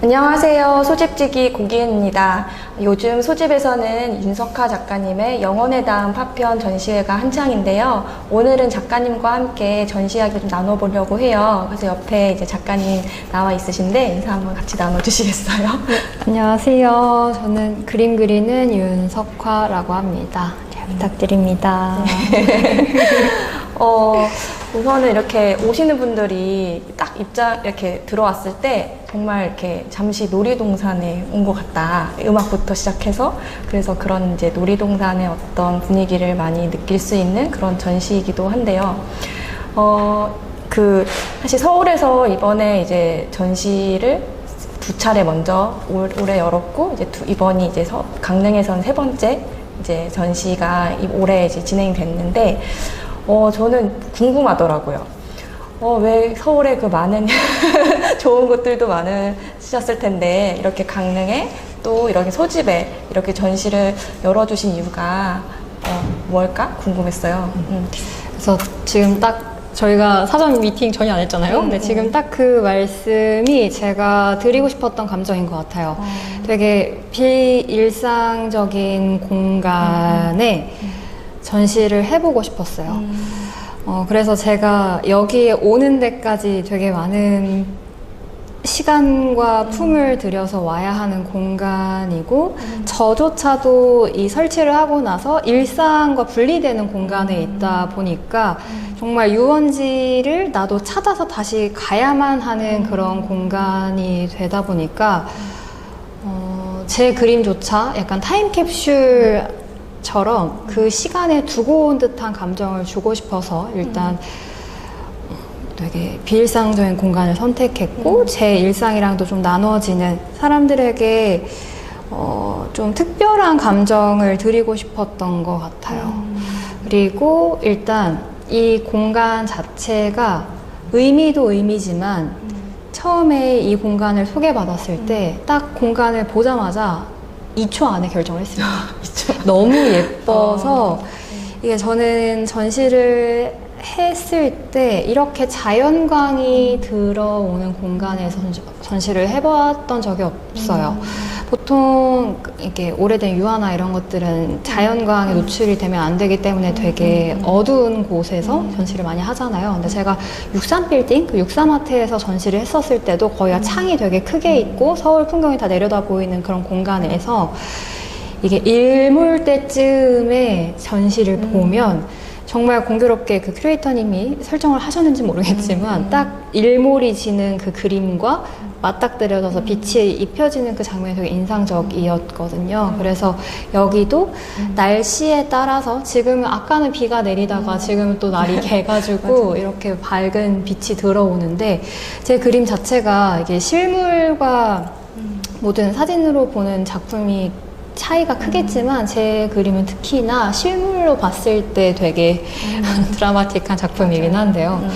안녕하세요. 소집지기 고기은입니다. 요즘 소집에서는 윤석화 작가님의 영혼에 닿은 파편 전시회가 한창인데요. 오늘은 작가님과 함께 전시 이야기 좀 나눠보려고 해요. 그래서 옆에 이제 작가님 나와 있으신데 인사 한번 같이 나눠주시겠어요? 안녕하세요. 저는 그림 그리는 윤석화라고 합니다. 잘 부탁드립니다. 우선은 이렇게 오시는 분들이 딱 이렇게 들어왔을 때 정말 이렇게 잠시 놀이동산에 온 것 같다. 음악부터 시작해서. 그래서 그런 이제 놀이동산의 어떤 분위기를 많이 느낄 수 있는 그런 전시이기도 한데요. 사실 서울에서 이번에 이제 전시를 두 차례 먼저 올해 열었고, 이제 이번이 이제 강릉에선 세 번째 이제 전시가 올해 이제 진행됐는데, 저는 궁금하더라고요. 왜 서울에 그 많은 좋은 곳들도 많으셨을 텐데, 이렇게 강릉에 또 이렇게 소집에 이렇게 전시를 열어주신 이유가 뭘까? 궁금했어요. 그래서 지금 딱 저희가 사전 미팅 전혀 안 했잖아요. 근데 지금 딱 그 말씀이 제가 드리고 싶었던 감정인 것 같아요. 되게 비일상적인 공간에 전시를 해보고 싶었어요. 그래서 제가 여기에 오는 데까지 되게 많은 시간과 품을 들여서 와야 하는 공간이고, 저조차도 이 설치를 하고 나서 일상과 분리되는 공간에 있다 보니까 정말 유원지를 나도 찾아서 다시 가야만 하는 그런 공간이 되다 보니까 제 그림조차 약간 타임캡슐 처럼 그 시간에 두고 온 듯한 감정을 주고 싶어서 일단 되게 비일상적인 공간을 선택했고, 제 일상이랑도 좀 나눠지는 사람들에게 좀 특별한 감정을 드리고 싶었던 것 같아요. 그리고 일단 이 공간 자체가 의미도 의미지만 처음에 이 공간을 소개받았을 때 딱 공간을 보자마자 2초 안에 결정을 했습니다. 너무 예뻐서 이게 저는 전시를 했을 때 이렇게 자연광이 들어오는 공간에서 전시를 해봤던 적이 없어요. 보통 이렇게 오래된 유화나 이런 것들은 자연광에 노출이 되면 안 되기 때문에 되게 어두운 곳에서 전시를 많이 하잖아요. 근데 제가 63빌딩, 그 63아트에서 전시를 했었을 때도 거의 창이 되게 크게 있고 서울 풍경이 다 내려다 보이는 그런 공간에서 이게 일몰 때쯤에 전시를 보면 정말 공교롭게 그 큐레이터님이 설정을 하셨는지 모르겠지만 딱 일몰이 지는 그 그림과 맞닥뜨려져서 빛이 입혀지는 그 장면이 되게 인상적이었거든요. 그래서 여기도 날씨에 따라서 지금은 아까는 비가 내리다가 지금은 또 날이 개가지고 이렇게 밝은 빛이 들어오는데, 제 그림 자체가 이게 실물과 모든 사진으로 보는 작품이 차이가 크겠지만 제 그림은 특히나 실물로 봤을 때 되게 드라마틱한 작품이긴 한데요.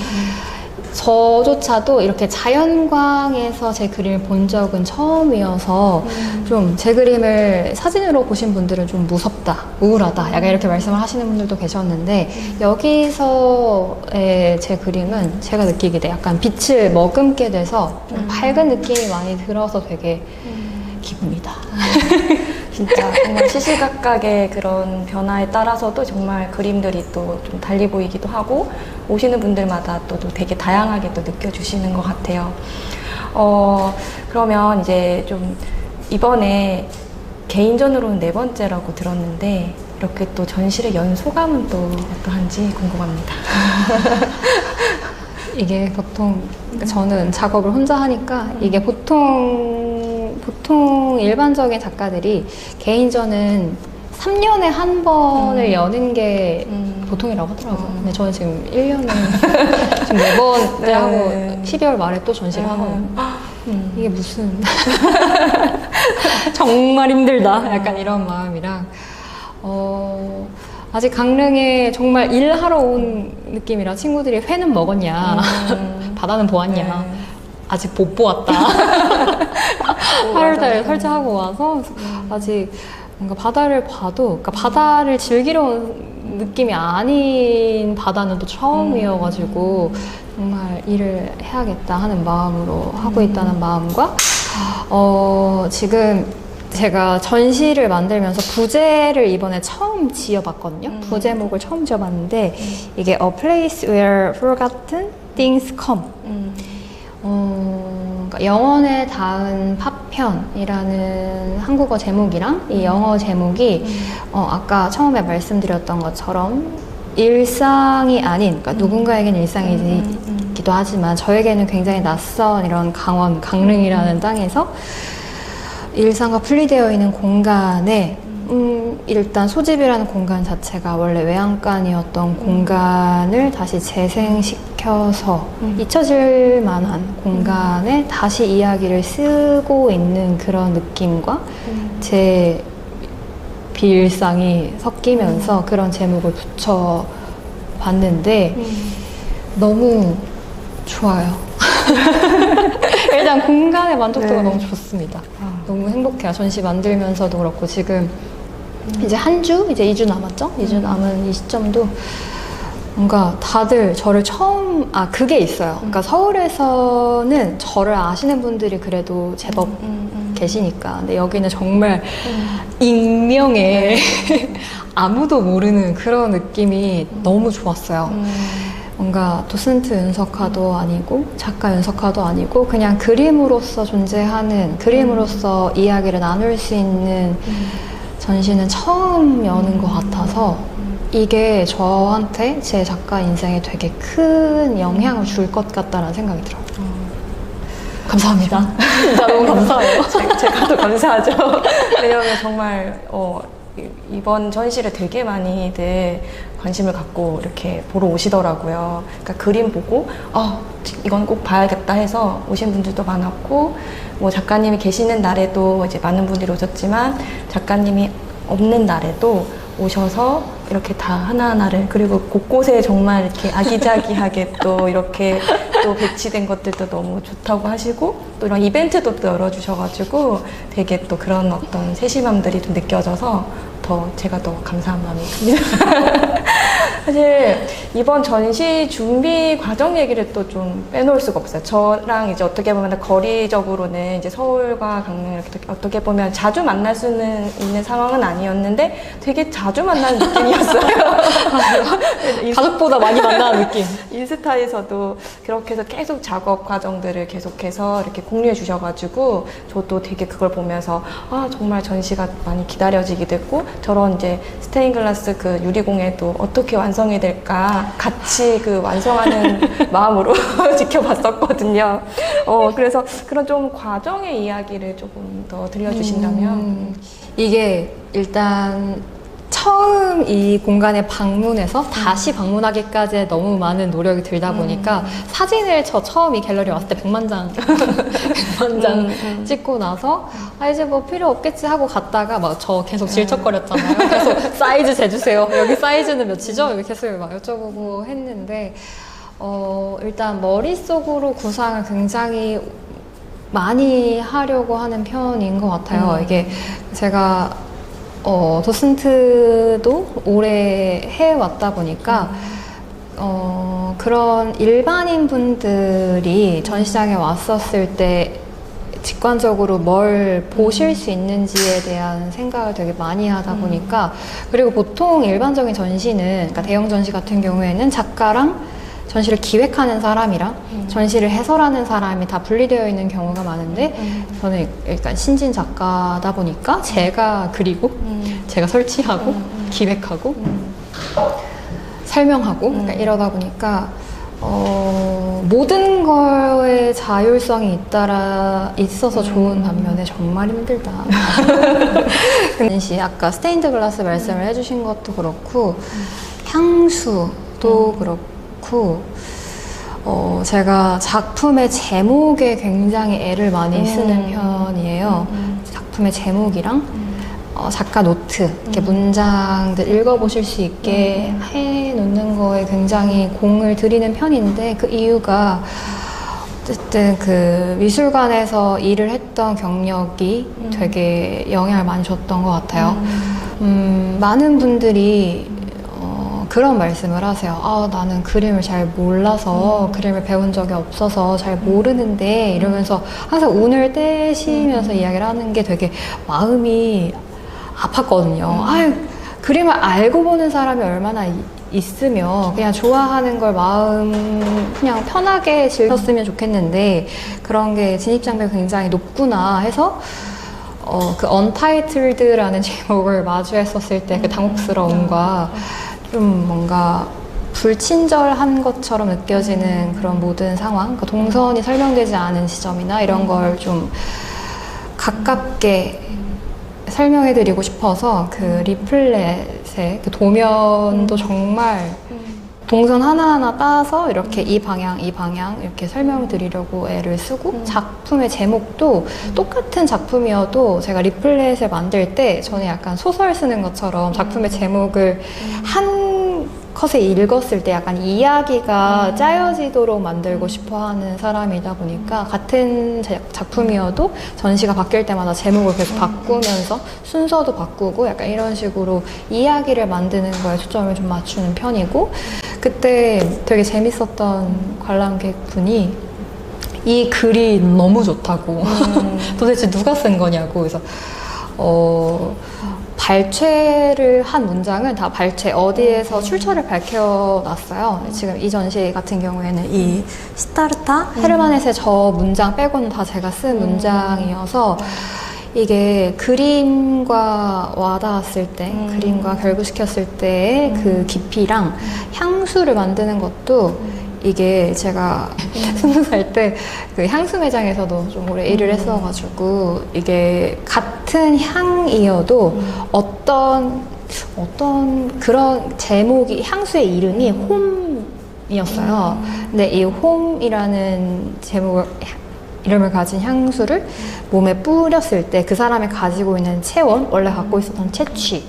저조차도 이렇게 자연광에서 제 그림을 본 적은 처음이어서 좀 제 그림을 사진으로 보신 분들은 좀 무섭다, 우울하다 약간 이렇게 말씀을 하시는 분들도 계셨는데, 여기서의 제 그림은 제가 느끼기에 약간 빛을 머금게 돼서 좀 밝은 느낌이 많이 들어서 되게 기쁩니다. 진짜 정말 시시각각의 그런 변화에 따라서도 정말 그림들이 또 좀 달리 보이기도 하고, 오시는 분들마다 또 되게 다양하게 또 느껴주시는 것 같아요. 그러면 이제 좀 이번에 개인전으로는 네 번째라고 들었는데, 이렇게 또 전시를 연 소감은 또 어떠한지 궁금합니다. 이게 보통 저는 작업을 혼자 하니까 이게 보통 일반적인 작가들이 개인전은 3년에 한 번을 여는 게 보통이라고 하더라고요. 근데 저는 지금 1년에 지금 4번을 하고 12월 말에 또 전시를 하거든요. 이게 무슨 정말 힘들다 약간 이런 마음이랑 아직 강릉에 정말 일하러 온 느낌이라 친구들이 회는 먹었냐 바다는 보았냐 아직 못 보았다. 8월달에 설치하고 와서 아직 뭔가 바다를 봐도, 그러니까 바다를 즐기러 온 느낌이 아닌 바다는 또 처음이어가지고 정말 일을 해야겠다 하는 마음으로 하고 있다는 마음과 지금 제가 전시를 만들면서 부제를 이번에 처음 지어봤거든요. 부제목을 처음 지어봤는데 이게 A Place Where Forgotten Things Come. 그러니까 영원에 닿은 파편이라는 한국어 제목이랑 이 영어 제목이 아까 처음에 말씀드렸던 것처럼 일상이 아닌, 그러니까 누군가에게는 일상이기도 하지만 저에게는 굉장히 낯선 이런 강릉이라는 땅에서 일상과 분리되어 있는 공간에 일단 소집이라는 공간 자체가 원래 외양간이었던 공간을 다시 재생시켜서 잊혀질 만한 공간에 다시 이야기를 쓰고 있는 그런 느낌과 제 비일상이 섞이면서 그런 제목을 붙여봤는데 너무 좋아요. 일단 공간의 만족도가 너무 좋습니다. 너무 행복해요. 전시 만들면서도 그렇고 지금 이제 이제 2주 남았죠? 2주 남은 이 시점도 뭔가 다들 저를 그게 있어요. 그러니까 서울에서는 저를 아시는 분들이 그래도 제법 계시니까. 근데 여기는 정말 익명의 아무도 모르는 그런 느낌이 너무 좋았어요. 뭔가 도슨트 윤석화도 아니고 작가 윤석화도 아니고 그냥 그림으로서 존재하는, 그림으로서 이야기를 나눌 수 있는 전시는 처음 여는 것 같아서 이게 저한테 제 작가 인생에 되게 큰 영향을 줄 것 같다는 생각이 들어요. 감사합니다. 진짜 너무 감사해요. 제가 더 감사하죠. 왜냐면 정말 이번 전시를 되게 많이들 관심을 갖고 이렇게 보러 오시더라고요. 그러니까 그림 보고 이건 꼭 봐야겠다 해서 오신 분들도 많았고, 뭐 작가님이 계시는 날에도 이제 많은 분들이 오셨지만 작가님이 없는 날에도 오셔서 이렇게 다 하나하나를, 그리고 곳곳에 정말 이렇게 아기자기하게 또 이렇게 또 배치된 것들도 너무 좋다고 하시고, 또 이런 이벤트도 또 열어주셔가지고 되게 또 그런 어떤 세심함들이 좀 느껴져서 제가 더 감사한 마음이 듭니다. 사실 이번 전시 준비 과정 얘기를 또 좀 빼놓을 수가 없어요. 저랑 이제 어떻게 보면 거리적으로는 이제 서울과 강릉 이렇게 어떻게 보면 자주 만날 수는 있는 상황은 아니었는데 되게 자주 만나는 느낌이었어요. 가족보다 많이 만나는 느낌. 인스타에서도 그렇게 해서 계속 작업 과정들을 계속해서 이렇게 공유해 주셔가지고 저도 되게 그걸 보면서 정말 전시가 많이 기다려지기도 했고, 저런 이제 스테인글라스 그 유리공예도 어떻게 완성이 될까 같이 그 완성하는 마음으로 지켜봤었거든요. 그래서 그런 좀 과정의 이야기를 조금 더 들려주신다면. 이게 일단 처음 이 공간에 방문해서 다시 방문하기까지 너무 많은 노력이 들다 보니까 사진을 처음 이 갤러리에 왔을 때 100만 장 100만 장 찍고 나서 이제 뭐 필요 없겠지 하고 갔다가 막 저 계속 질척거렸잖아요. 계속 사이즈 재주세요. 여기 사이즈는 몇이죠? 여기 계속 막 여쭤보고 했는데 일단 머릿속으로 구상을 굉장히 많이 하려고 하는 편인 것 같아요. 이게 제가 도슨트도 오래 해왔다 보니까 그런 일반인 분들이 전시장에 왔었을 때 직관적으로 뭘 보실 수 있는지에 대한 생각을 되게 많이 하다 보니까, 그리고 보통 일반적인 전시는, 그러니까 대형 전시 같은 경우에는 작가랑 전시를 기획하는 사람이랑 전시를 해설하는 사람이 다 분리되어 있는 경우가 많은데 저는 일단 신진 작가다 보니까 제가 그리고 제가 설치하고 기획하고 설명하고 그러니까 이러다 보니까 모든 거에 자율성이 있어서 좋은 반면에 정말 힘들다. 전시 아까 스테인드 글라스 말씀을 해주신 것도 그렇고 향수도 그렇고 제가 작품의 제목에 굉장히 애를 많이 쓰는 편이에요. 작품의 제목이랑 작가 노트, 이렇게 문장들 읽어보실 수 있게 해놓는 거에 굉장히 공을 들이는 편인데, 그 이유가 어쨌든 그 미술관에서 일을 했던 경력이 되게 영향을 많이 줬던 것 같아요. 많은 분들이 그런 말씀을 하세요. 아, 나는 그림을 잘 몰라서 그림을 배운 적이 없어서 잘 모르는데 이러면서 항상 운을 떼시면서 이야기를 하는 게 되게 마음이 아팠거든요. 아유, 그림을 알고 보는 사람이 얼마나 있으면 그냥 좋아하는 걸 마음 그냥 편하게 즐겼으면 좋겠는데 그런 게 진입장벽이 굉장히 높구나 해서 그 언타이틀드라는 제목을 마주했었을 때 그 당혹스러움과 좀 뭔가 불친절한 것처럼 느껴지는 그런 모든 상황, 그러니까 동선이 설명되지 않은 지점이나 이런 걸 좀 가깝게 설명해드리고 싶어서 그 리플렛의 그 도면도 정말 동선 하나하나 따서 이렇게 이 방향 이렇게 설명드리려고 애를 쓰고 작품의 제목도 똑같은 작품이어도 제가 리플렛을 만들 때 저는 약간 소설 쓰는 것처럼 작품의 제목을 한 컷에 읽었을 때 약간 이야기가 짜여지도록 만들고 싶어 하는 사람이다 보니까 같은 작품이어도 전시가 바뀔 때마다 제목을 계속 바꾸면서 순서도 바꾸고 약간 이런 식으로 이야기를 만드는 거에 초점을 좀 맞추는 편이고 그때 되게 재밌었던 관람객분이 이 글이 너무 좋다고 도대체 누가 쓴 거냐고 그래서 발췌를 한 문장은 다 발췌 어디에서 출처를 밝혀놨어요. 지금 이 전시 같은 경우에는 이 시타르타 헤르만헤세 저 문장 빼고는 다 제가 쓴 문장이어서 이게 그림과 와닿았을 때 그림과 결부시켰을 때의 그 깊이랑 향수를 만드는 것도 이게 제가 20살 때 그 향수 매장에서도 좀 오래 일을 했어가지고 이게 같은 향이어도 어떤 그런 제목이 향수의 이름이 홈이었어요. 근데 이 홈이라는 제목을 이름을 가진 향수를 몸에 뿌렸을 때 그 사람이 가지고 있는 체온, 원래 갖고 있었던 체취에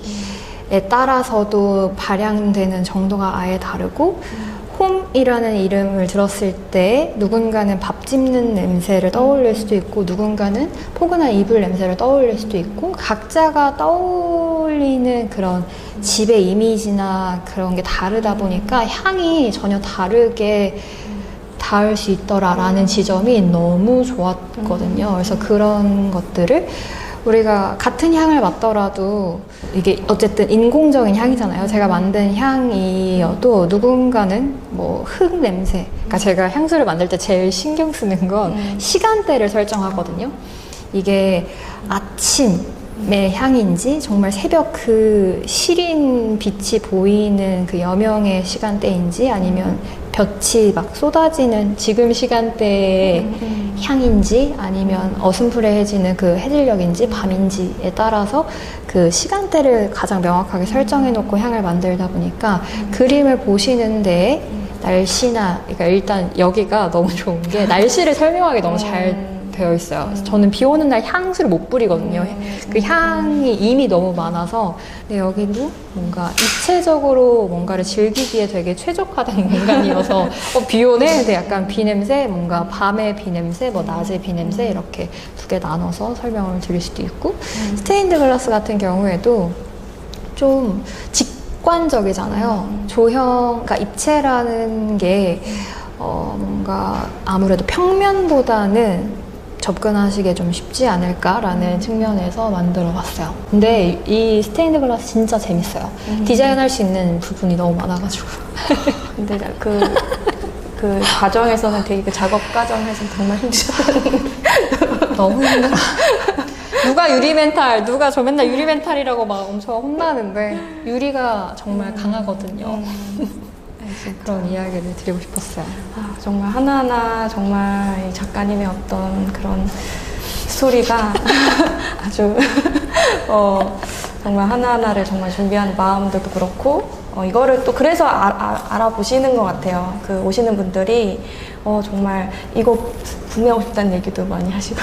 따라서도 발향되는 정도가 아예 다르고 홈이라는 이름을 들었을 때 누군가는 밥 집는 냄새를 떠올릴 수도 있고 누군가는 포근한 이불 냄새를 떠올릴 수도 있고 각자가 떠올리는 그런 집의 이미지나 그런 게 다르다 보니까 향이 전혀 다르게 닿을 수 있더라라는 지점이 너무 좋았거든요. 그래서 그런 것들을 우리가 같은 향을 맡더라도 이게 어쨌든 인공적인 향이잖아요. 제가 만든 향이어도 누군가는 뭐 흙 냄새. 그러니까 제가 향수를 만들 때 제일 신경 쓰는 건 시간대를 설정하거든요. 이게 아침의 향인지 정말 새벽 그 시린 빛이 보이는 그 여명의 시간대인지 아니면 볕이 막 쏟아지는 지금 시간대의 향인지 아니면 어슴푸레해지는 그 해질녘인지 밤인지에 따라서 그 시간대를 가장 명확하게 설정해 놓고 향을 만들다 보니까 그림을 보시는데 날씨나 그러니까 일단 여기가 너무 좋은 게 날씨를 설명하기 너무 잘 되어 있어요. 그래서 저는 비 오는 날 향수를 못 뿌리거든요. 그 향이 이미 너무 많아서. 근데 여기도 뭔가 입체적으로 뭔가를 즐기기에 되게 최적화된 공간이어서 비 오네? 근데 약간 비 냄새, 뭔가 밤의 비 냄새, 뭐 낮의 비 냄새 이렇게 두 개 나눠서 설명을 드릴 수도 있고 스테인드 글라스 같은 경우에도 좀 직관적이잖아요. 조형, 그러니까 입체라는 게 뭔가 아무래도 평면보다는 접근하시기에 좀 쉽지 않을까라는 측면에서 만들어 봤어요. 근데 이 스테인드 글라스 진짜 재밌어요. 디자인할 수 있는 부분이 너무 많아가지고. 근데 그 과정에서는 되게 그 작업 과정에서 정말 힘들었던 너무 힘들어. 누가 유리 멘탈, 누가 저 맨날 유리 멘탈이라고 막 엄청 혼나는데 유리가 정말 강하거든요. 그런 이야기를 드리고 싶었어요. 아, 정말 하나하나 정말 이 작가님의 어떤 그런 스토리가 아주 정말 하나하나를 정말 준비하는 마음들도 그렇고 이거를 또 그래서 알아보시는 것 같아요. 그 오시는 분들이 정말 이거 구매하고 싶다는 얘기도 많이 하시고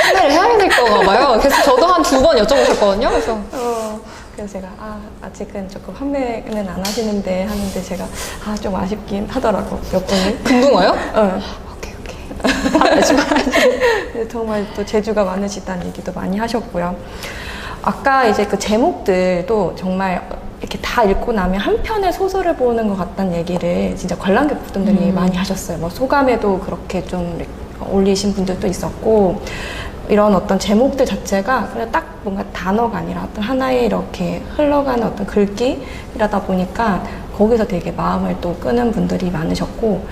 판매를 해야 될 거가 봐요. 그래서 저도 한 2번 여쭤보셨거든요. 그래서 그래서 제가 아직은 조금 판매는 안 하시는데 하는데 제가 좀 아쉽긴 하더라고 몇 분이. 금붕어요? 오케이. 정말 또 재주가 많으시다는 얘기도 많이 하셨고요. 아까 이제 그 제목들도 정말 이렇게 다 읽고 나면 한 편의 소설을 보는 것 같다는 얘기를 진짜 관람객분들이 많이 하셨어요. 뭐 소감에도 그렇게 좀 올리신 분들도 있었고, 이런 어떤 제목들 자체가 그냥 딱 뭔가 단어가 아니라 어떤 하나의 이렇게 흘러가는 어떤 글귀이라다 보니까 거기서 되게 마음을 또 끄는 분들이 많으셨고,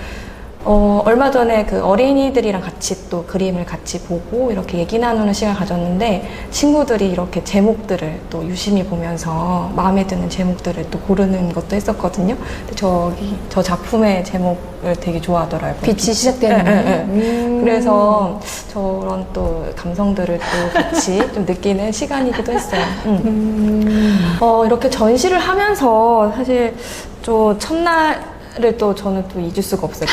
얼마 전에 그 어린이들이랑 같이 또 그림을 같이 보고 이렇게 얘기 나누는 시간 가졌는데, 친구들이 이렇게 제목들을 또 유심히 보면서 마음에 드는 제목들을 또 고르는 것도 했었거든요. 근데 저 작품의 제목을 되게 좋아하더라고요. 빛이 시작되는. 네. 그래서 저런 또 감성들을 또 같이 좀 느끼는 시간이기도 했어요. 이렇게 전시를 하면서 사실 좀 첫날을 또 저는 또 잊을 수가 없어요.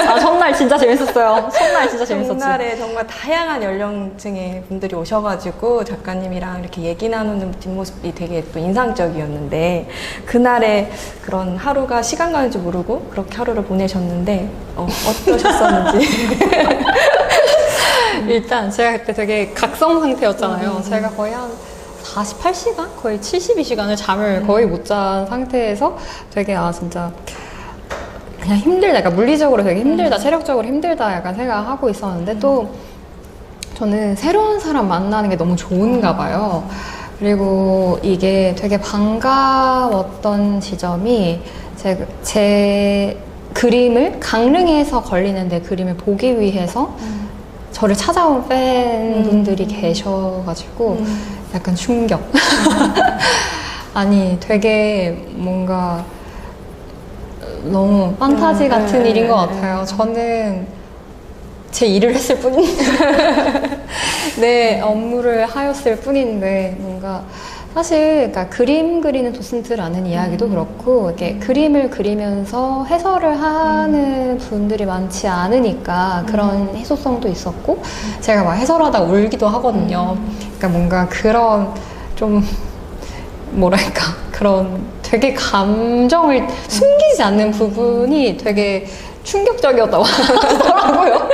아, 첫날 진짜 재밌었어요. 첫날 진짜 재밌었지. 첫날에 정말 다양한 연령층의 분들이 오셔가지고 작가님이랑 이렇게 얘기 나누는 뒷모습이 되게 또 인상적이었는데, 그날의 그런 하루가 시간 가는 줄 모르고 그렇게 하루를 보내셨는데 어떠셨었는지. 일단 제가 그때 되게 각성 상태였잖아요. 제가 거의 한 48시간? 거의 72시간을 잠을 거의 못 잔 상태에서 되게 진짜 그냥 힘들다. 약간 물리적으로 되게 힘들다. 체력적으로 힘들다. 약간 생각하고 있었는데, 또 저는 새로운 사람 만나는 게 너무 좋은가 봐요. 그리고 이게 되게 반가웠던 지점이 제 그림을 강릉에서 걸리는데 그림을 보기 위해서 저를 찾아온 팬분들이 계셔가지고 약간 충격. 아니, 되게 뭔가 너무 판타지 같은 일인 것 같아요. 저는 제 일을 했을 뿐인데, 내 업무를 하였을 뿐인데, 뭔가 사실 그러니까 그림 그리는 도슨트라는 이야기도 그렇고, 이렇게 그림을 그리면서 해설을 하는 분들이 많지 않으니까 그런 희소성도 있었고, 제가 막 해설하다 울기도 하거든요. 그러니까 뭔가 그런 좀 뭐랄까, 그런 되게 감정을 숨기지 않는 부분이 되게 충격적이었다고 하더라고요.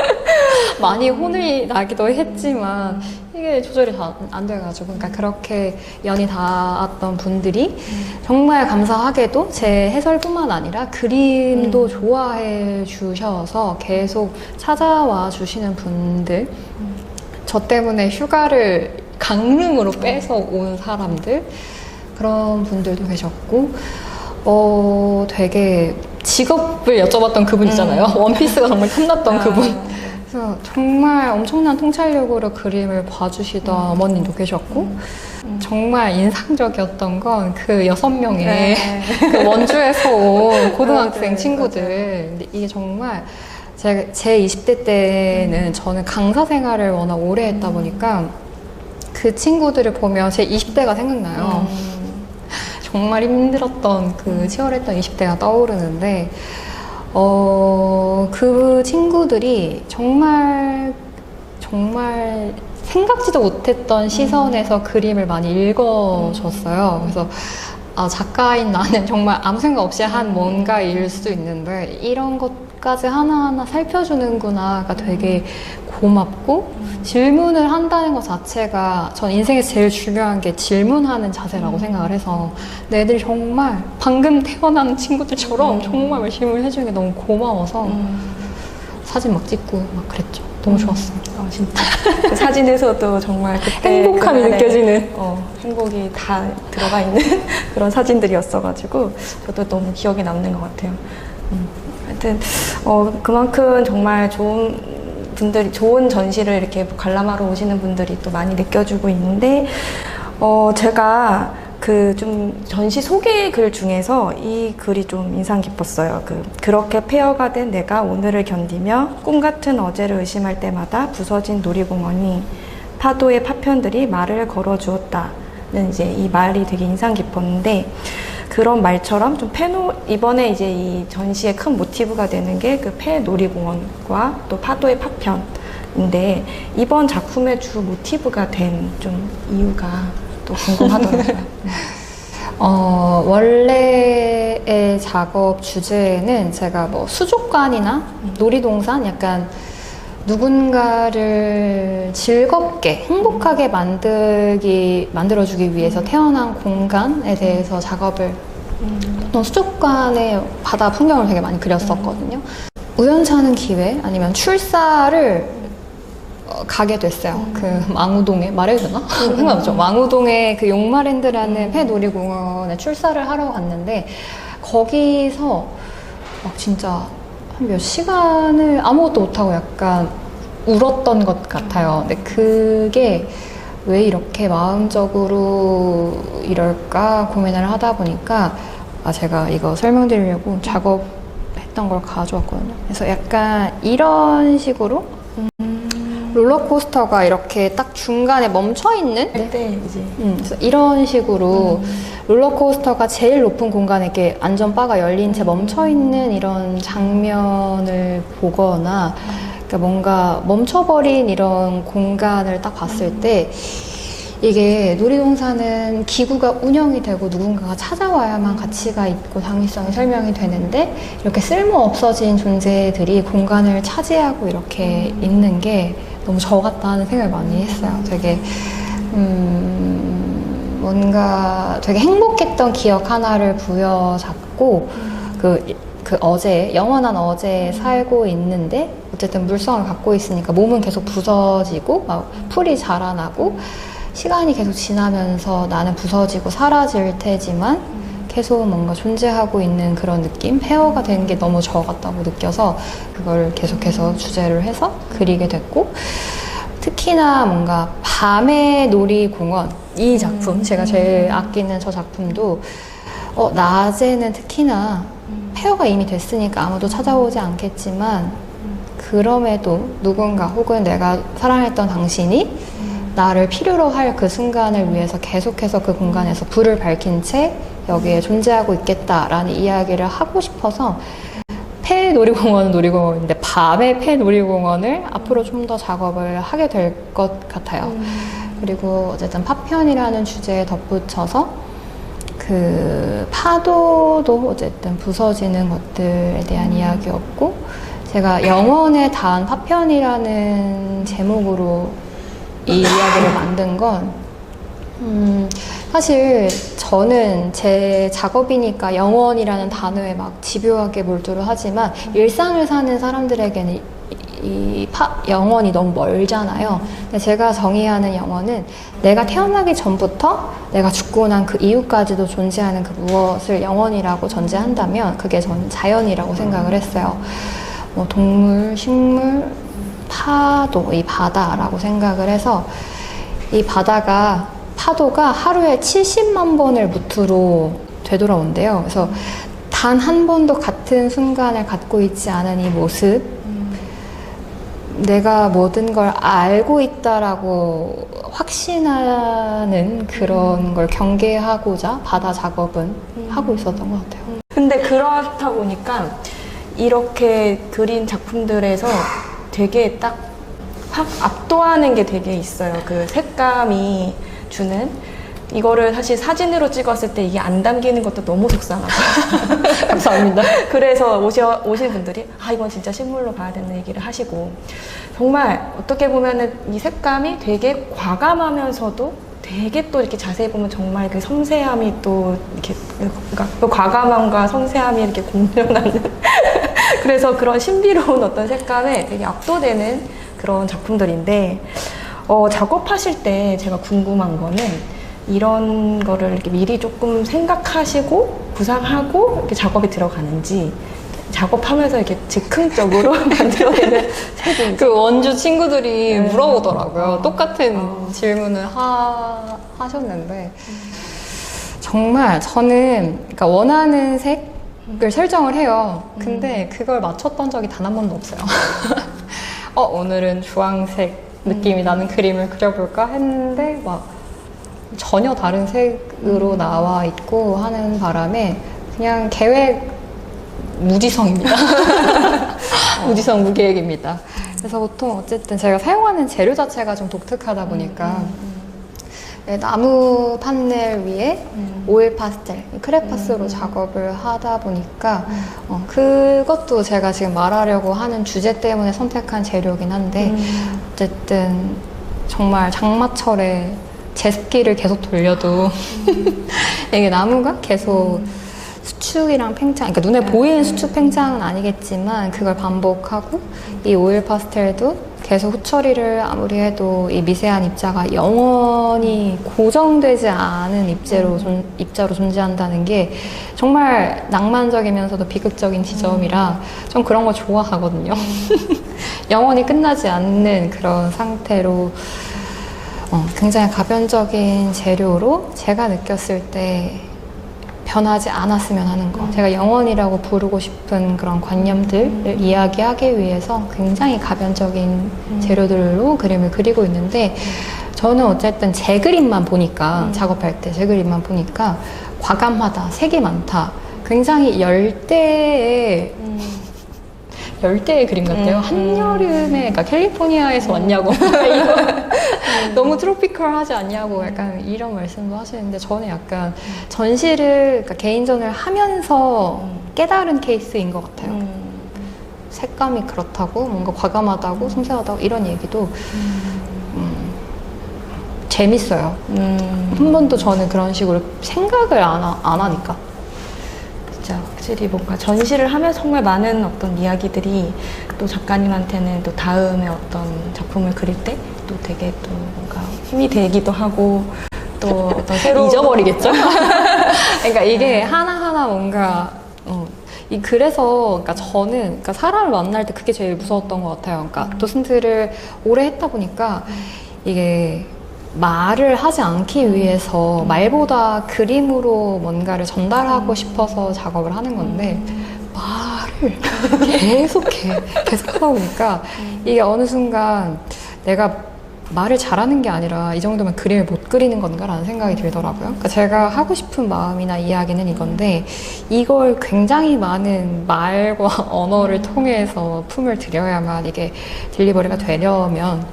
많이 혼이 나기도 했지만 이게 조절이 다 안 돼가지고, 그러니까 그렇게 연이 닿았던 분들이 정말 감사하게도 제 해설뿐만 아니라 그림도 좋아해 주셔서 계속 찾아와 주시는 분들, 저 때문에 휴가를 강릉으로 빼서 온 사람들, 그런 분들도 계셨고, 되게 직업을 여쭤봤던 그분 있잖아요. 원피스가 정말 탐났던 그분. 그래서 정말 엄청난 통찰력으로 그림을 봐주시던 어머님도 계셨고, 정말 인상적이었던 건 그 6명의 그 원주에서 온 고등학생 친구들. 근데 이게 정말 제 20대 때는 저는 강사 생활을 워낙 오래 했다 보니까 그 친구들을 보면 제 20대가 생각나요. 정말 힘들었던 그 치열했던 20대가 떠오르는데, 그 친구들이 정말 생각지도 못했던 시선에서 그림을 많이 읽어줬어요. 그래서 작가인 나는 정말 아무 생각 없이 한 뭔가일 수도 있는데 이런 것까지 하나하나 살펴주는구나가 되게 고맙고, 질문을 한다는 것 자체가 전 인생에서 제일 중요한 게 질문하는 자세라고 생각을 해서, 애들이 정말 방금 태어난 친구들처럼 정말 열심히 해주는 게 너무 고마워서 사진 막 찍고 막 그랬죠. 너무 좋았어요. 진짜 그 사진에서도 정말 그때 행복함이 그날의, 느껴지는 행복이 다 들어가 있는 그런 사진들이었어가지고 저도 너무 기억에 남는 것 같아요. 하여튼 그만큼 정말 좋은 전시를 이렇게 관람하러 오시는 분들이 또 많이 느껴주고 있는데, 제가 그 좀 전시 소개 글 중에서 이 글이 좀 인상 깊었어요. 그렇게 폐허가 된 내가 오늘을 견디며 꿈같은 어제를 의심할 때마다 부서진 놀이공원이 파도의 파편들이 말을 걸어주었다는 이제 이 말이 되게 인상 깊었는데, 그런 말처럼 좀 이번에 이제 이 전시의 큰 모티브가 되는 게 그 폐놀이공원과 또 파도의 파편인데, 이번 작품의 주 모티브가 된 좀 이유가 또 궁금하더라고요. 원래의 작업 주제는 제가 뭐 수족관이나 놀이동산, 약간 누군가를 즐겁게, 행복하게 만들어주기 위해서 태어난 공간에 대해서 작업을 어떤 수족관의 바다 풍경을 되게 많이 그렸었거든요. 우연찮은 기회 아니면 출사를 가게 됐어요. 그 망우동에 말해도 되나? 상관없죠. 망우동에 그 용마랜드라는 폐 놀이공원에 출사를 하러 갔는데 거기서 막 진짜 한 몇 시간을 아무것도 못하고 약간 울었던 것 같아요. 근데 그게 왜 이렇게 마음적으로 이럴까 고민을 하다 보니까 제가 이거 설명드리려고 작업했던 걸 가져왔거든요. 그래서 약간 이런 식으로 롤러코스터가 이렇게 딱 중간에 멈춰있는? 그때 이제 그래서 이런 식으로 롤러코스터가 제일 높은 공간에 이렇게 안전바가 열린 채 멈춰있는 이런 장면을 보거나 그러니까 뭔가 멈춰버린 이런 공간을 딱 봤을 때 이게 놀이동산은 기구가 운영이 되고 누군가가 찾아와야만 가치가 있고 당위성이 설명이 되는데 이렇게 쓸모 없어진 존재들이 공간을 차지하고 이렇게 있는 게 너무 저 같다 하는 생각을 많이 했어요. 되게 뭔가 되게 행복했던 기억 하나를 부여잡고 그 어제, 영원한 어제에 살고 있는데 어쨌든 물성을 갖고 있으니까 몸은 계속 부서지고 막 풀이 자라나고 시간이 계속 지나면서 나는 부서지고 사라질 테지만 계속 뭔가 존재하고 있는 그런 느낌? 폐허가 된 게 너무 저 같다고 느껴서 그걸 계속해서 주제를 해서 그리게 됐고 특히나 뭔가 밤의 놀이공원 이 작품 제가 제일 아끼는 저 작품도 낮에는 특히나 폐허가 이미 됐으니까 아무도 찾아오지 않겠지만 그럼에도 누군가 혹은 내가 사랑했던 당신이 나를 필요로 할 그 순간을 위해서 계속해서 그 공간에서 불을 밝힌 채 여기에 존재하고 있겠다라는 이야기를 하고 싶어서 폐놀이공원은 놀이공원인데 밤의 폐놀이공원을 앞으로 좀 더 작업을 하게 될 것 같아요. 그리고 어쨌든 파편이라는 주제에 덧붙여서 그 파도도 어쨌든 부서지는 것들에 대한 이야기였고 제가 영원에 닿은 파편이라는 제목으로 이 이야기를 만든 건 사실 저는 제 작업이니까 영원이라는 단어에 막 집요하게 몰두를 하지만 일상을 사는 사람들에게는 영원이 너무 멀잖아요. 근데 제가 정의하는 영원은 내가 태어나기 전부터 내가 죽고 난 그 이후까지도 존재하는 그 무엇을 영원이라고 전제한다면 그게 전 자연이라고 생각을 했어요. 뭐 동물, 식물, 파도, 이 바다라고 생각을 해서 이 파도가 하루에 70만 번을 무트로 되돌아온대요. 그래서 단 한 번도 같은 순간을 갖고 있지 않은 이 모습 내가 모든 걸 알고 있다라고 확신하는 그런 걸 경계하고자 바다 작업은 하고 있었던 것 같아요. 근데 그렇다 보니까 이렇게 그린 작품들에서 되게 딱 확 압도하는 게 되게 있어요. 그 색감이 주는 이거를 사실 사진으로 찍었을 때 이게 안 담기는 것도 너무 속상하고 감사합니다. 그래서 오신 분들이 이건 진짜 실물로 봐야 되는 얘기를 하시고 정말 어떻게 보면은 이 색감이 되게 과감하면서도 되게 또 이렇게 자세히 보면 정말 그 섬세함이 또 이렇게 그러니까 그 과감함과 섬세함이 이렇게 공존하는 그래서 그런 신비로운 어떤 색감에 되게 압도되는 그런 작품들인데 작업하실 때 제가 궁금한 거는 이런 거를 이렇게 미리 조금 생각하시고 구상하고 이렇게 작업에 들어가는지 작업하면서 이렇게 즉흥적으로 만들어내는 색인지 그 원주 친구들이 물어보더라고요. 똑같은 질문을 하셨는데 정말 저는 그러니까 원하는 색을 설정을 해요. 근데 그걸 맞췄던 적이 단 한 번도 없어요. 오늘은 주황색 느낌이 나는 그림을 그려볼까 했는데 막 전혀 다른 색으로 나와 있고 하는 바람에 그냥 계획 무지성입니다. 무지성 무계획입니다. 그래서 보통 어쨌든 제가 사용하는 재료 자체가 좀 독특하다 보니까 나무 판넬 위에 오일 파스텔, 크레파스로 작업을 하다 보니까 그것도 제가 지금 말하려고 하는 주제 때문에 선택한 재료긴 한데 어쨌든 정말 장마철에 제습기를 계속 돌려도 이게 나무가 계속 수축이랑 팽창, 그러니까 눈에 보이는 수축 팽창은 아니겠지만 그걸 반복하고 이 오일 파스텔도 계속 후처리를 아무리 해도 이 미세한 입자가 영원히 고정되지 않은 입자로 존재한다는 게 정말 낭만적이면서도 비극적인 지점이라 좀 그런 거 좋아하거든요. 영원히 끝나지 않는 그런 상태로 굉장히 가변적인 재료로 제가 느꼈을 때 변하지 않았으면 하는 거. 제가 영원이라고 부르고 싶은 그런 관념들을 이야기하기 위해서 굉장히 가변적인 재료들로 그림을 그리고 있는데 저는 어쨌든 제 그림만 보니까 작업할 때 제 그림만 보니까 과감하다, 색이 많다. 굉장히 열대의 그림 같아요. 한여름에, 그러니까 캘리포니아에서 왔냐고. 너무 트로피컬하지 않냐고 약간 이런 말씀도 하시는데 저는 약간 전시를, 그러니까 개인전을 하면서 깨달은 케이스인 것 같아요. 색감이 그렇다고, 뭔가 과감하다고, 섬세하다고 이런 얘기도 재밌어요. 한 번도 저는 그런 식으로 생각을 안 하니까. 진짜 확실히 뭔가 전시를 하면서 정말 많은 어떤 이야기들이 또 작가님한테는 또 다음에 어떤 작품을 그릴 때 또 되게 또 뭔가 힘이 되기도 하고 또 어떤 새로운 잊어버리겠죠? 그러니까 이게 하나하나 뭔가 그래서 그러니까 저는 그러니까 사람을 만날 때 그게 제일 무서웠던 것 같아요. 그러니까 도슨트를 오래 했다 보니까 이게 말을 하지 않기 위해서 말보다 그림으로 뭔가를 전달하고 싶어서 작업을 하는 건데 말을 계속 하다 보니까 이게 어느 순간 내가 말을 잘하는 게 아니라 이 정도면 그림을 못 그리는 건가라는 생각이 들더라고요. 그러니까 제가 하고 싶은 마음이나 이야기는 이건데 이걸 굉장히 많은 말과 언어를 통해서 품을 들여야만 이게 딜리버리가 되려면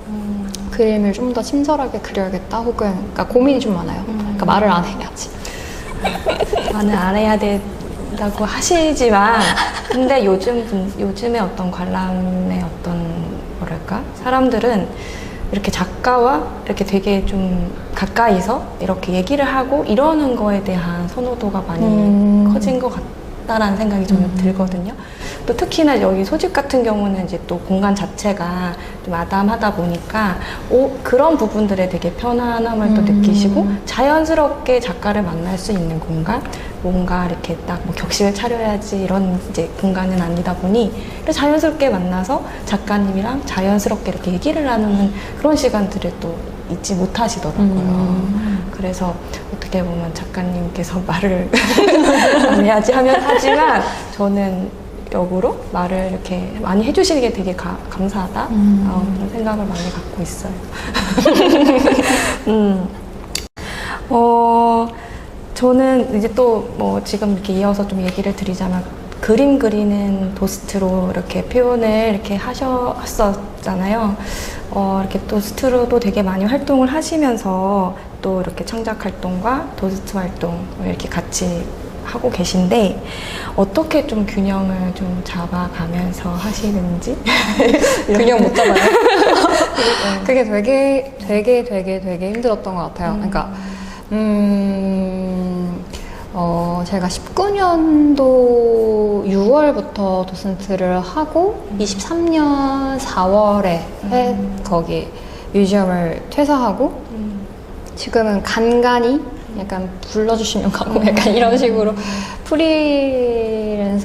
그림을 좀 더 친절하게 그려야겠다 혹은 그러니까 고민이 좀 많아요. 그러니까 말을 안 해야지. 말을 안 해야 된다고 하시지만 근데 요즘에 어떤 관람의 어떤 뭐랄까 사람들은 이렇게 작가와 이렇게 되게 좀 가까이서 이렇게 얘기를 하고 이러는 거에 대한 선호도가 많이 커진 것 같다라는 생각이 저는 들거든요. 또 특히나 여기 소집 같은 경우는 이제 또 공간 자체가 좀 아담하다 보니까 그런 부분들에 되게 편안함을 또 느끼시고 자연스럽게 작가를 만날 수 있는 공간, 뭔가 이렇게 딱 뭐 격식을 차려야지 이런 이제 공간은 아니다 보니 자연스럽게 만나서 작가님이랑 자연스럽게 이렇게 얘기를 나누는 그런 시간들을 또 잊지 못하시더라고요. 그래서 어떻게 보면 작가님께서 말을 안 해야지 하지만 저는 역으로 말을 이렇게 많이 해주시는 게 되게 감사하다 그런 생각을 많이 갖고 있어요. 저는 이제 또 뭐 지금 이렇게 이어서 좀 얘기를 드리자면 그림 그리는 도스트로 이렇게 표현을 이렇게 하셨었잖아요. 이렇게 도스트로도 되게 많이 활동을 하시면서 또 이렇게 창작 활동과 도스트 활동을 이렇게 같이 하고 계신데 어떻게 좀 균형을 좀 잡아가면서 하시는지 균형 못 잡아요. 그게 되게 힘들었던 것 같아요. 그러니까 제가 19년도 6월부터 도슨트를 하고 23년 4월에 거기 뮤지엄을 퇴사하고 지금은 간간히 약간 불러주시면 가고 약간 이런 식으로 프리랜서처럼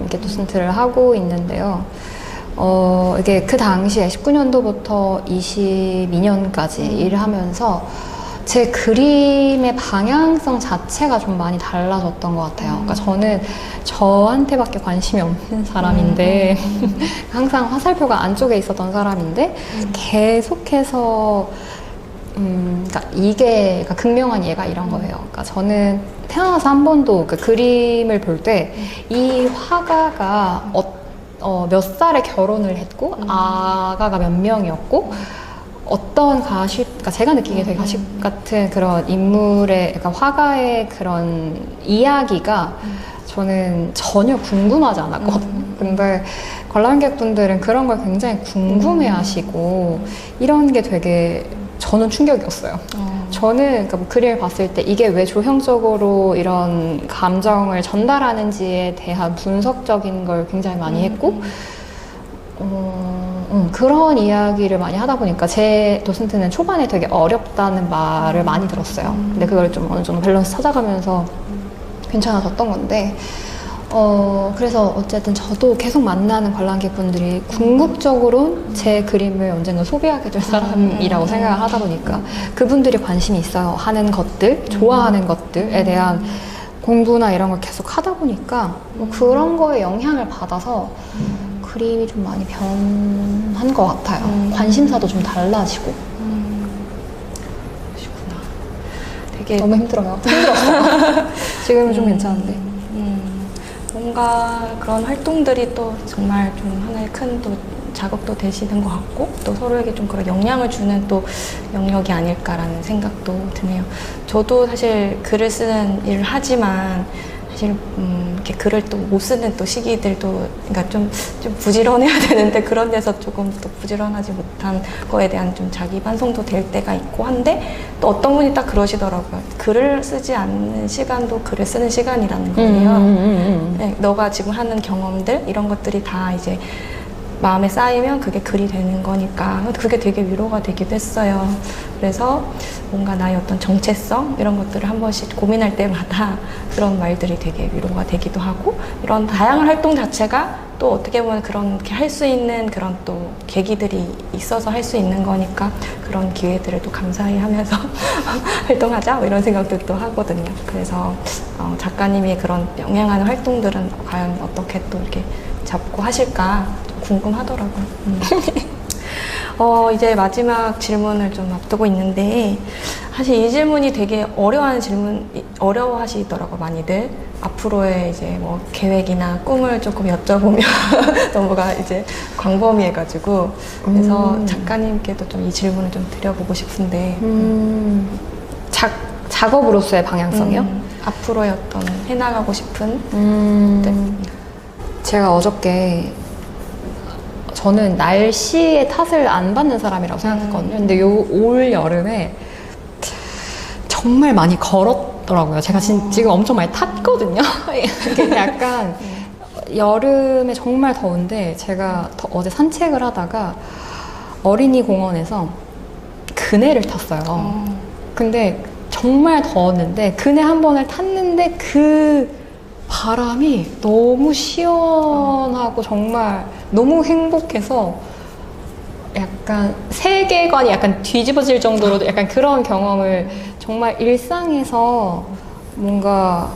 이렇게 도슨트를 하고 있는데요. 이게 그 당시에 19년도부터 22년까지 일을 하면서 제 그림의 방향성 자체가 좀 많이 달라졌던 것 같아요. 그러니까 저는 저한테밖에 관심이 없는 사람인데 항상 화살표가 안쪽에 있었던 사람인데 계속해서 그러니까 이게 극명한 예가 이런 거예요. 그러니까 저는 태어나서 한 번도 그 그림을 볼 때 이 화가가 몇 살에 결혼을 했고 아가가 몇 명이었고 어떤 가십, 그러니까 제가 느끼기에 되게 가십 같은 그런 인물의, 그러니까 화가의 그런 이야기가 저는 전혀 궁금하지 않았거든요. 근데 관람객분들은 그런 걸 굉장히 궁금해 하시고, 이런 게 되게 저는 충격이었어요. 저는 그러니까 뭐 그림을 봤을 때 이게 왜 조형적으로 이런 감정을 전달하는지에 대한 분석적인 걸 굉장히 많이 했고, 그런 이야기를 많이 하다 보니까 제 도슨트는 초반에 되게 어렵다는 말을 많이 들었어요. 근데 그걸 좀 어느 정도 밸런스 찾아가면서 괜찮아졌던 건데, 그래서 어쨌든 저도 계속 만나는 관람객분들이 궁극적으로 제 그림을 언젠가 소비하게 될 사람이라고 생각을 하다 보니까 그분들이 관심이 있어요 하는 것들, 좋아하는 것들에 대한 공부나 이런 걸 계속 하다 보니까 뭐 그런 거에 영향을 받아서 그림이 좀 많이 변한 것 같아요. 관심사도 좀 달라지고. 그러시구나. 되게 너무 힘들어요. 힘들었어요. 지금은 좀 괜찮은데. 뭔가 그런 활동들이 또 정말 좀 하나의 큰 또 자극도 되시는 것 같고, 또 서로에게 좀 그런 영향을 주는 또 영역이 아닐까라는 생각도 드네요. 저도 사실 글을 쓰는 일을 하지만 사실 이렇게 글을 또 못 쓰는 또 시기들도, 그러니까 좀 부지런해야 되는데 그런 데서 조금 또 부지런하지 못한 거에 대한 좀 자기 반성도 될 때가 있고 한데, 또 어떤 분이 딱 그러시더라고요. 글을 쓰지 않는 시간도 글을 쓰는 시간이라는 거예요. 네, 너가 지금 하는 경험들 이런 것들이 다 이제 마음에 쌓이면 그게 글이 되는 거니까 그게 되게 위로가 되기도 했어요. 그래서 뭔가 나의 어떤 정체성 이런 것들을 한 번씩 고민할 때마다 그런 말들이 되게 위로가 되기도 하고, 이런 다양한 활동 자체가 또 어떻게 보면 그렇게 할 수 있는 그런 또 계기들이 있어서 할 수 있는 거니까 그런 기회들을 또 감사히 하면서 활동하자 뭐 이런 생각도 또 하거든요. 그래서 작가님이 그런 영향하는 활동들은 과연 어떻게 또 이렇게 잡고 하실까 궁금하더라고요. 이제 마지막 질문을 좀 앞두고 있는데, 사실 이 질문이 되게 어려워하시더라고요, 많이들. 앞으로의 이제 뭐 계획이나 꿈을 조금 여쭤보면 너무가 이제 광범위해가지고, 그래서 작가님께도 좀 이 질문을 좀 드려보고 싶은데, 작업으로서의 방향성이요? 앞으로의 어떤 해나가고 싶은 제가 어저께 저는 날씨의 탓을 안 받는 사람이라고 생각했거든요. 근데 올 여름에 정말 많이 걸었더라고요. 제가 지금 엄청 많이 탔거든요. 이게 약간 여름에 정말 더운데 제가 어제 산책을 하다가 어린이 공원에서 그네를 탔어요. 근데 정말 더웠는데 그네 한 번을 탔는데 그 바람이 너무 시원하고 정말 너무 행복해서 약간 세계관이 약간 뒤집어질 정도로 약간 그런 경험을 정말 일상에서 뭔가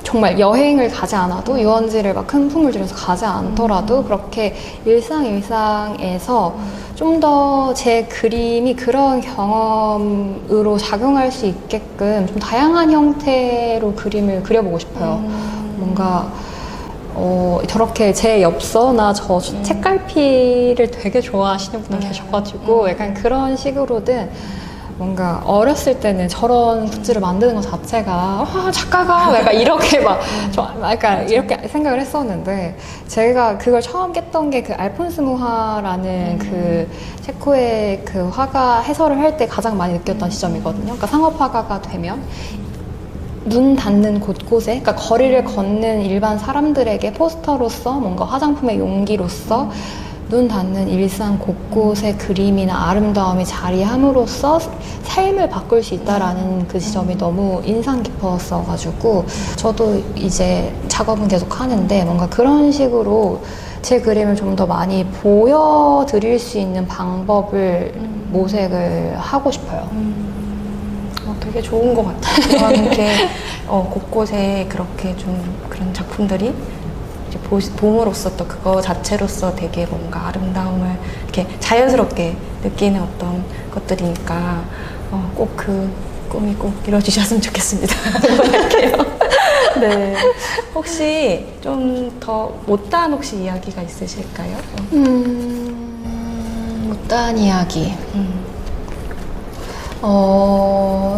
정말 여행을 가지 않아도 유원지를 막 큰 품을 들여서 가지 않더라도 그렇게 일상에서 좀 더 제 그림이 그런 경험으로 작용할 수 있게끔 좀 다양한 형태로 그림을 그려보고 싶어요. 뭔가 저렇게 제 엽서나 저 책갈피를 되게 좋아하시는 분들 계셔가지고 약간 그런 식으로든 뭔가 어렸을 때는 저런 굿즈를 만드는 것 자체가 작가가 약간 이렇게 약간 이렇게 생각을 했었는데, 제가 그걸 처음 깼던 게 그 알폰스 무하라는 그 체코의 그 화가 해설을 할 때 가장 많이 느꼈던 시점이거든요. 그러니까 상업 화가가 되면 눈 닿는 곳곳에, 그러니까 거리를 걷는 일반 사람들에게 포스터로서 뭔가 화장품의 용기로서 눈 닿는 일상 곳곳에 그림이나 아름다움이 자리함으로써 삶을 바꿀 수 있다라는 그 지점이 너무 인상 깊었어가지고, 저도 이제 작업은 계속 하는데 뭔가 그런 식으로 제 그림을 좀 더 많이 보여드릴 수 있는 방법을 모색을 하고 싶어요. 되게 좋은 것 같아요. 이렇게 곳곳에 그렇게 좀 그런 작품들이 이제 봄으로써 또 그거 자체로서 되게 뭔가 아름다움을 이렇게 자연스럽게 느끼는 어떤 것들이니까 꼭 그 꿈이 꼭 이루어지셨으면 좋겠습니다. 응원할게요. 네. 혹시 좀 더 못다한 혹시 이야기가 있으실까요? 어떠한 이야기?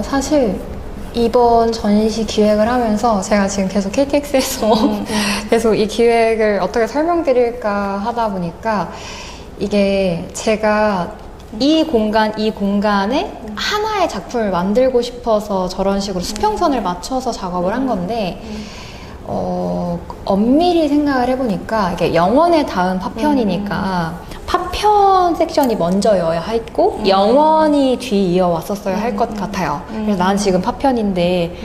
사실 이번 전시 기획을 하면서 제가 지금 계속 KTX에서 계속 이 기획을 어떻게 설명드릴까 하다 보니까 이게 제가 이 공간에 하나의 작품을 만들고 싶어서 저런 식으로 수평선을 맞춰서 작업을 한 건데 엄밀히 생각을 해보니까 이게 영원에 닿은 파편이니까 파편 섹션이 먼저여야 했고 영원이 뒤 이어왔었어야 할 것 같아요. 그래서 난 지금 파편인데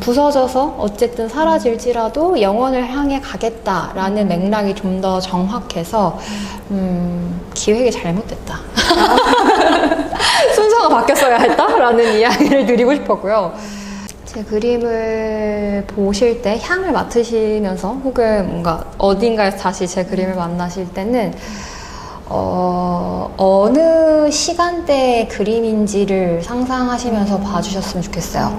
부서져서 어쨌든 사라질지라도 영원을 향해 가겠다라는 맥락이 좀 더 정확해서 기획이 잘못됐다. 순서가 바뀌었어야 했다라는 이야기를 드리고 싶었고요. 제 그림을 보실 때 향을 맡으시면서 혹은 뭔가 어딘가에서 다시 제 그림을 만나실 때는 어느 시간대의 그림인지를 상상하시면서 봐주셨으면 좋겠어요.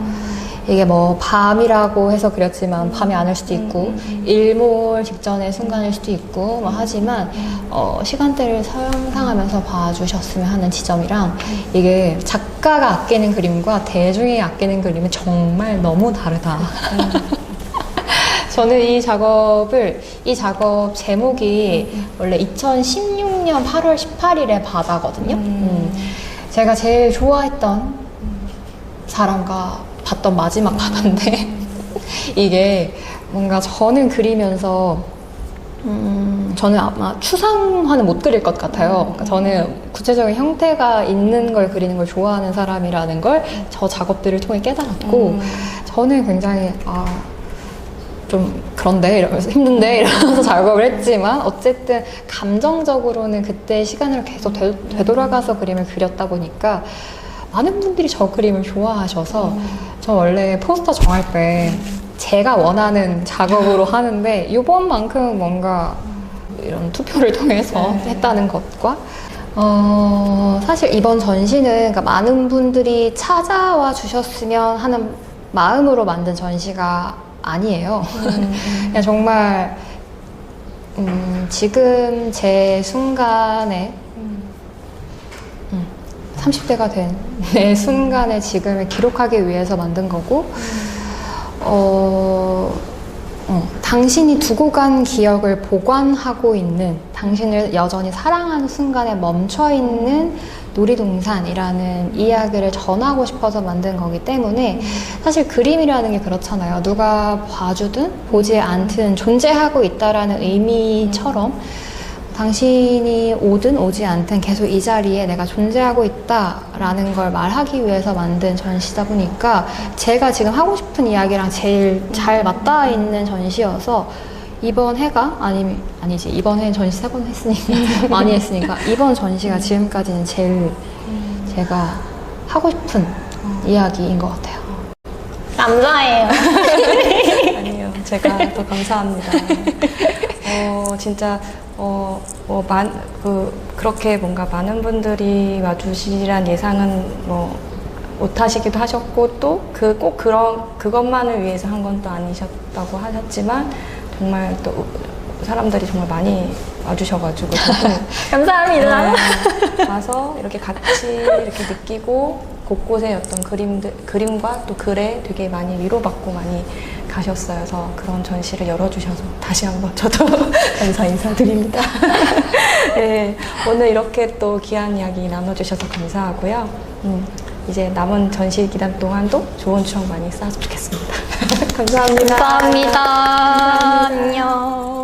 이게 뭐 밤이라고 해서 그렸지만 밤이 아닐 수도 있고 일몰 직전의 순간일 수도 있고 뭐 하지만 시간대를 상상하면서 봐주셨으면 하는 지점이랑 이게 작가가 아끼는 그림과 대중이 아끼는 그림은 정말 너무 다르다. 저는 이 작업 제목이 원래 2016년 8월 18일에 바다거든요. 제가 제일 좋아했던 사람과 봤던 마지막 바다인데 이게 뭔가 저는 그리면서 저는 아마 추상화는 못 그릴 것 같아요. 그러니까 저는 구체적인 형태가 있는 걸 그리는 걸 좋아하는 사람이라는 걸 저 작업들을 통해 깨달았고 저는 굉장히 좀 그런데 이러면서 힘든데 이러면서 작업을 했지만 어쨌든 감정적으로는 그때 시간을 계속 되돌아가서 그림을 그렸다 보니까 많은 분들이 저 그림을 좋아하셔서 저 원래 포스터 정할 때 제가 원하는 작업으로 하는데 이번만큼은 뭔가 이런 투표를 통해서 했다는 것과 사실 이번 전시는 그러니까 많은 분들이 찾아와 주셨으면 하는 마음으로 만든 전시가 아니에요. 그냥 정말 지금 제 순간에 30대가 된 내 순간의 지금을 기록하기 위해서 만든 거고 당신이 두고 간 기억을 보관하고 있는 당신을 여전히 사랑하는 순간에 멈춰있는 놀이동산이라는 이야기를 전하고 싶어서 만든 거기 때문에 사실 그림이라는 게 그렇잖아요. 누가 봐주든 보지 않든 존재하고 있다라는 의미처럼 당신이 오든 오지 않든 계속 이 자리에 내가 존재하고 있다라는 걸 말하기 위해서 만든 전시다 보니까 제가 지금 하고 싶은 이야기랑 제일 잘 맞닿아 있는 전시여서 이번 해가 아니지 이번 해는 전시 3번 했으니까 많이 했으니까 이번 전시가 지금까지는 제일 제가 하고 싶은 이야기인 것 같아요. 남자예요. 아니요, 제가 더 감사합니다. 진짜 그렇게 뭔가 많은 분들이 와주시리란 예상은 못하시기도 하셨고 또 꼭 그것만을 위해서 한 건 또 아니셨다고 하셨지만 정말 또 사람들이 정말 많이 와주셔가지고 감사합니다. 와서 이렇게 같이 이렇게 느끼고 곳곳에 어떤 그림과 또 글에 되게 많이 위로받고 많이 가셨어요. 그래서 그런 전시를 열어주셔서 다시 한번 저도 감사 인사드립니다. 네, 오늘 이렇게 또 귀한 이야기 나눠주셔서 감사하고요. 이제 남은 전시 기간 동안도 좋은 추억 많이 쌓았으면 좋겠습니다. 감사합니다. 감사합니다. 안녕.